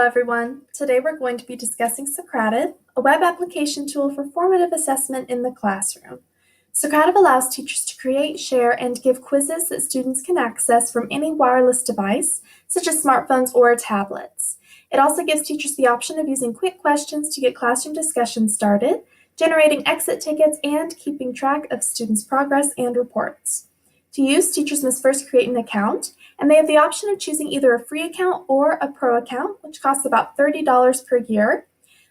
everyone. Today we're going to be discussing Socrative, a web application tool for formative assessment in the classroom. Socrative allows teachers to create, share, and give quizzes that students can access from any wireless device, such as smartphones or tablets. It also gives teachers the option of using quick questions to get classroom discussion started, generating exit tickets, and keeping track of students' progress and reports. To use, teachers must first create an account, and they have the option of choosing either a free account or a pro account, which costs about $30 per year.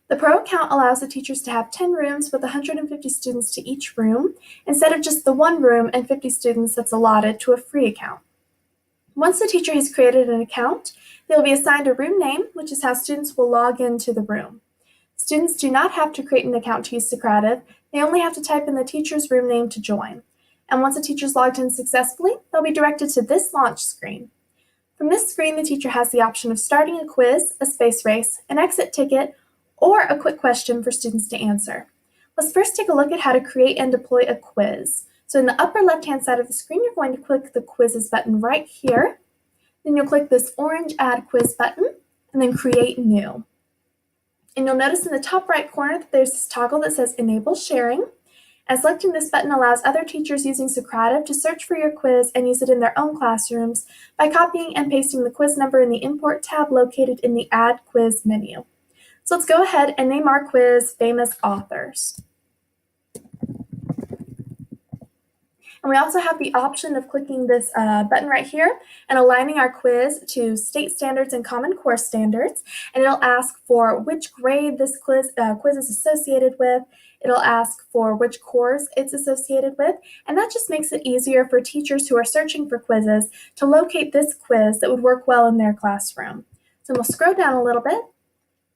The pro account allows the teachers to have 10 rooms with 150 students to each room, instead of just the one room and 50 students that's allotted to a free account. Once the teacher has created an account, they will be assigned a room name, which is how students will log into the room. Students do not have to create an account to use Socrative. They only have to type in the teacher's room name to join. And once a teacher's logged in successfully, they'll be directed to this launch screen. From this screen, the teacher has the option of starting a quiz, a space race, an exit ticket, or a quick question for students to answer. Let's first take a look at how to create and deploy a quiz. So in the upper left-hand side of the screen, you're going to click the quizzes button right here. Then you'll click this orange add quiz button and then create new. And you'll notice in the top right corner that there's this toggle that says enable sharing. And selecting this button allows other teachers using Socrative to search for your quiz and use it in their own classrooms by copying and pasting the quiz number in the Import tab located in the Add Quiz menu. So let's go ahead and name our quiz Famous Authors. And we also have the option of clicking this button right here and aligning our quiz to state standards and Common Core standards. And it'll ask for which grade this quiz is associated with. It'll ask for which course it's associated with. And that just makes it easier for teachers who are searching for quizzes to locate this quiz that would work well in their classroom. So we'll scroll down a little bit.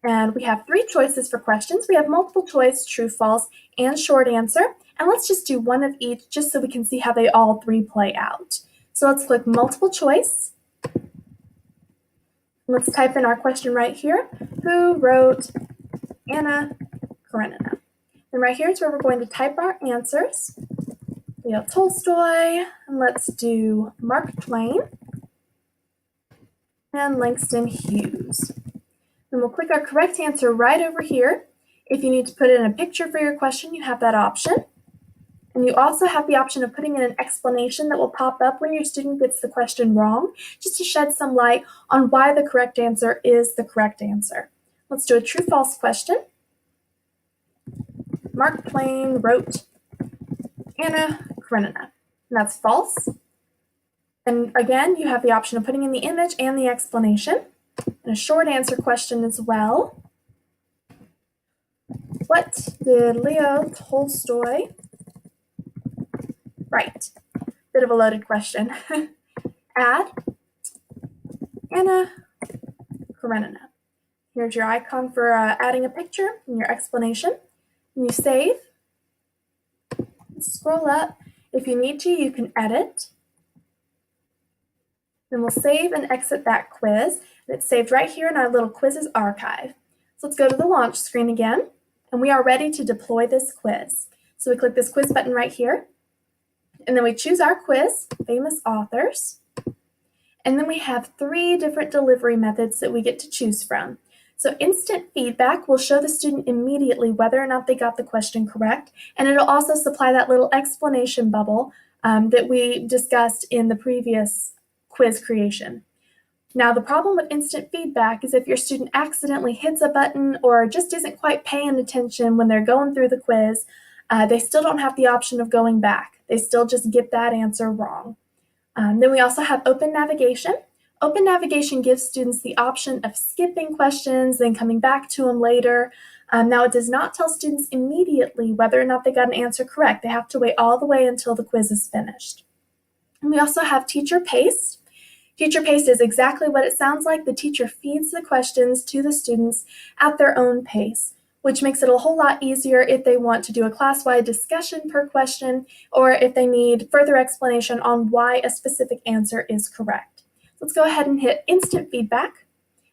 And we have 3 choices for questions. We have multiple choice, true, false, and short answer. And let's just do one of each just so we can see how they all 3 play out. So let's click multiple choice. Let's type in our question right here. Who wrote Anna Karenina? And right here is where we're going to type our answers. We have Tolstoy, and let's do Mark Twain, and Langston Hughes. Then we'll click our correct answer right over here. If you need to put in a picture for your question, you have that option. And you also have the option of putting in an explanation that will pop up when your student gets the question wrong, just to shed some light on why the correct answer is the correct answer. Let's do a true-false question. Mark Twain wrote Anna Karenina. And that's false. And again, you have the option of putting in the image and the explanation. And a short answer question as well. What did Leo Tolstoy write? Bit of a loaded question. Add Anna Karenina. Here's your icon for adding a picture and your explanation. And you save. Scroll up. If you need to, you can edit. Then we'll save and exit that quiz. And it's saved right here in our little quizzes archive. So let's go to the launch screen again. And we are ready to deploy this quiz. So we click this quiz button right here. And then we choose our quiz, Famous Authors. And then we have 3 different delivery methods that we get to choose from. So instant feedback will show the student immediately whether or not they got the question correct. And it'll also supply that little explanation bubble that we discussed in the previous quiz creation. Now, the problem with instant feedback is if your student accidentally hits a button or just isn't quite paying attention when they're going through the quiz, they still don't have the option of going back. They still just get that answer wrong. Then we also have open navigation. Open navigation gives students the option of skipping questions and coming back to them later. Now, it does not tell students immediately whether or not they got an answer correct. They have to wait all the way until the quiz is finished. And we also have teacher paced. Teacher paced is exactly what it sounds like. The teacher feeds the questions to the students at their own pace, which makes it a whole lot easier if they want to do a class-wide discussion per question or if they need further explanation on why a specific answer is correct. Let's go ahead and hit instant feedback.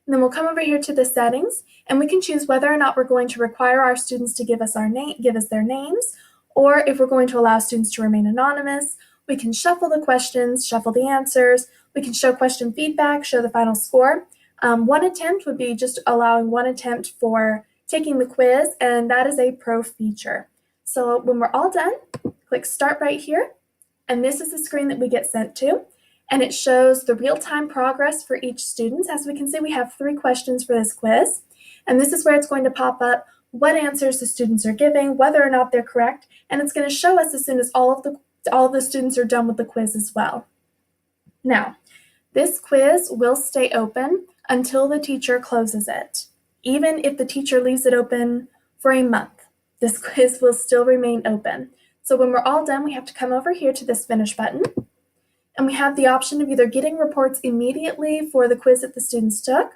And then we'll come over here to the settings, and we can choose whether or not we're going to require our students to give us their names, or if we're going to allow students to remain anonymous. We can shuffle the questions, shuffle the answers. We can show question feedback, show the final score. One attempt would be just allowing one attempt for taking the quiz, and that is a pro feature. So when we're all done, click Start right here, and this is the screen that we get sent to, and it shows the real-time progress for each student. As we can see, we have 3 questions for this quiz, and this is where it's going to pop up what answers the students are giving, whether or not they're correct, and it's going to show us as soon as all of the students are done with the quiz as well. Now, this quiz will stay open until the teacher closes it. Even if the teacher leaves it open for a month, this quiz will still remain open. So when we're all done, we have to come over here to this Finish button, and we have the option of either getting reports immediately for the quiz that the students took,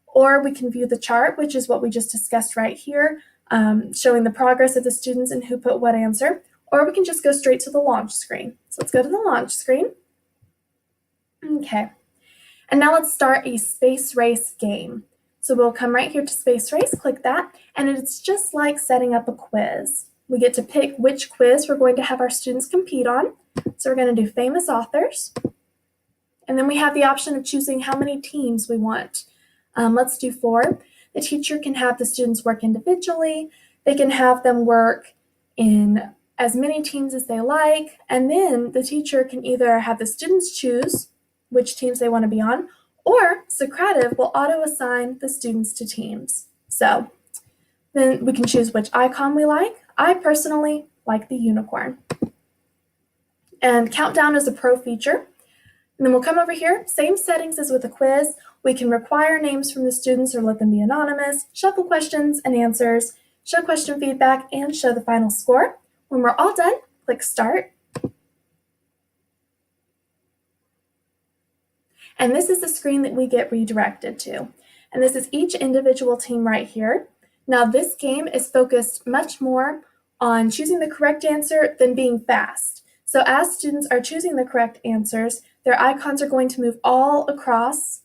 or we can view the chart, which is what we just discussed right here, showing the progress of the students and who put what answer, or we can just go straight to the launch screen. So let's go to the launch screen. Okay, and now let's start a space race game. So we'll come right here to space race, click that, and it's just like setting up a quiz. We get to pick which quiz we're going to have our students compete on. So we're going to do famous authors, and then we have the option of choosing how many teams we want. Let's do 4. The teacher can have the students work individually. They can have them work in as many teams as they like, and then the teacher can either have the students choose which teams they want to be on, or Socrative will auto-assign the students to teams. So then we can choose which icon we like. I personally like the unicorn. And countdown is a pro feature. And then we'll come over here, same settings as with a quiz. We can require names from the students or let them be anonymous, shuffle questions and answers, show question feedback, and show the final score. When we're all done, click Start. And this is the screen that we get redirected to. And this is each individual team right here. Now this game is focused much more on choosing the correct answer than being fast. So as students are choosing the correct answers, their icons are going to move all across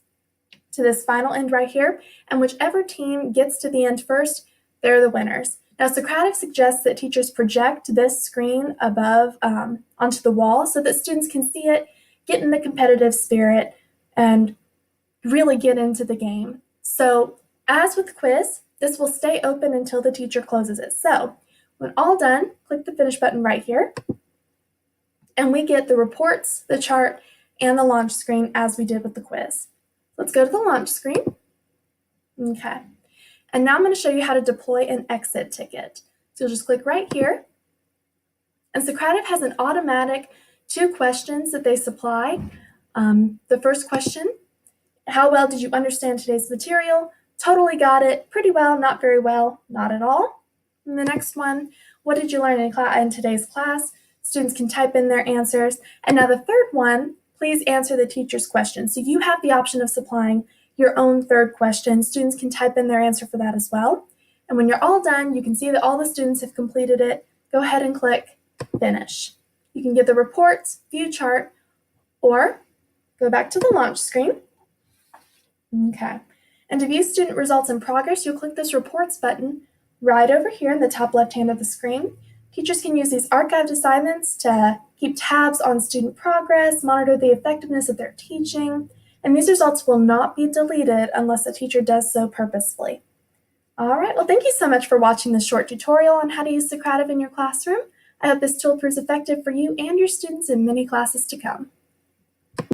to this final end right here, and whichever team gets to the end first, they're the winners. Now, Socratic suggests that teachers project this screen above onto the wall so that students can see it, get in the competitive spirit, and really get into the game. So as with the quiz, this will stay open until the teacher closes it. So when all done, click the Finish button right here, and we get the reports, the chart, and the launch screen as we did with the quiz. Let's go to the launch screen. Okay, and now I'm going to show you how to deploy an exit ticket. So you'll just click right here, and Socrative has an automatic 2 questions that they supply. The first question, how well did you understand today's material? Totally got it, pretty well, not very well, not at all. And the next one, what did you learn in today's class? Students can type in their answers. And now the third one, please answer the teacher's question. So you have the option of supplying your own third question. Students can type in their answer for that as well. And when you're all done, you can see that all the students have completed it. Go ahead and click Finish. You can get the reports, view chart, or go back to the launch screen. Okay. And to view student results in progress, you'll click this Reports button right over here in the top left hand of the screen. Teachers can use these archived assignments to keep tabs on student progress, monitor the effectiveness of their teaching, and these results will not be deleted unless the teacher does so purposefully. All right, well, thank you so much for watching this short tutorial on how to use Socrative in your classroom. I hope this tool proves effective for you and your students in many classes to come.